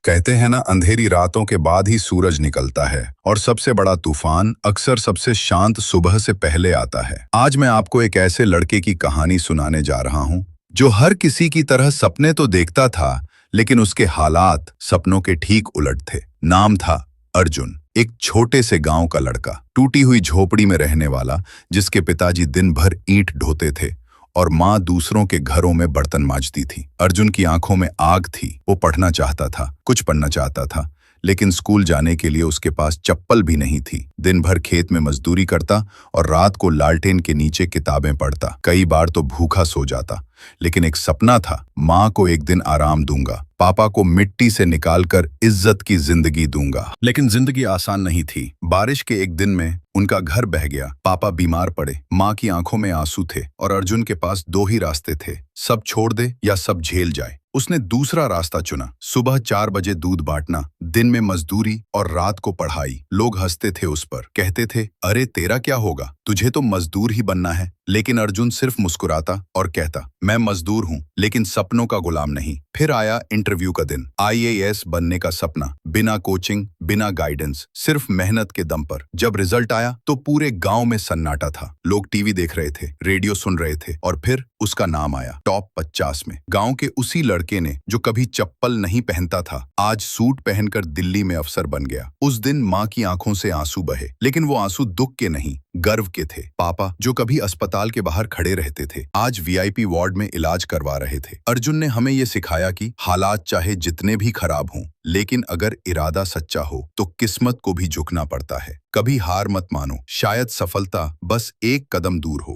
कहते हैं ना, अंधेरी रातों के बाद ही सूरज निकलता है और सबसे बड़ा तूफान अक्सर सबसे शांत सुबह से पहले आता है। आज मैं आपको एक ऐसे लड़के की कहानी सुनाने जा रहा हूं जो हर किसी की तरह सपने तो देखता था, लेकिन उसके हालात सपनों के ठीक उलट थे। नाम था अर्जुन, एक छोटे से गांव का लड़का, टूटी हुई झोपड़ी में रहने वाला, जिसके पिताजी दिन भर ईंट ढोते थे और माँ दूसरों के घरों में बर्तन मांजती थी। अर्जुन की आंखों में आग थी। वो पढ़ना चाहता था, कुछ पढ़ना चाहता था, लेकिन स्कूल जाने के लिए उसके पास चप्पल भी नहीं थी। दिन भर खेत में मजदूरी करता और रात को लालटेन के नीचे किताबें पढ़ता। कई बार तो भूखा सो जाता, लेकिन एक सपना था, माँ को एक दिन आराम दूंगा, पापा को मिट्टी से निकालकर इज्जत की जिंदगी दूंगा। लेकिन जिंदगी आसान नहीं थी। बारिश के एक दिन में उनका घर बह गया, पापा बीमार पड़े, माँ की आंखों में आंसू थे और अर्जुन के पास दो ही रास्ते थे, सब छोड़ दे या सब झेल जाए। उसने दूसरा रास्ता चुना। सुबह 4 बजे दूध बांटना, दिन में मजदूरी और रात को पढ़ाई। लोग हंसते थे उस पर, कहते थे, अरे तेरा क्या होगा, तुझे तो मजदूर ही बनना है। लेकिन अर्जुन सिर्फ मुस्कुराता और कहता, मैं मजदूर हूँ लेकिन सपनों का गुलाम नहीं। फिर आया इंटरव्यू का दिन। आईएएस बनने का सपना, बिना कोचिंग, बिना गाइडेंस, सिर्फ मेहनत के दम पर। जब रिजल्ट आया तो पूरे गांव में सन्नाटा था। लोग टीवी देख रहे थे, रेडियो सुन रहे थे और फिर उसका नाम आया टॉप 50 में। गांव के उसी लड़के ने जो कभी चप्पल नहीं पहनता था, आज सूट पहनकर दिल्ली में अफसर बन गया। उस दिन माँ की आंखों से आंसू बहे, लेकिन वो आंसू दुख के नहीं, गर्व के थे। पापा जो कभी अस्पताल के बाहर खड़े रहते थे, आज वीआईपी वार्ड में इलाज करवा रहे थे। अर्जुन ने हमें ये सिखाया कि हालात चाहे जितने भी खराब हों, लेकिन अगर इरादा सच्चा हो तो किस्मत को भी झुकना पड़ता है। कभी हार मत मानो, शायद सफलता बस एक कदम दूर हो।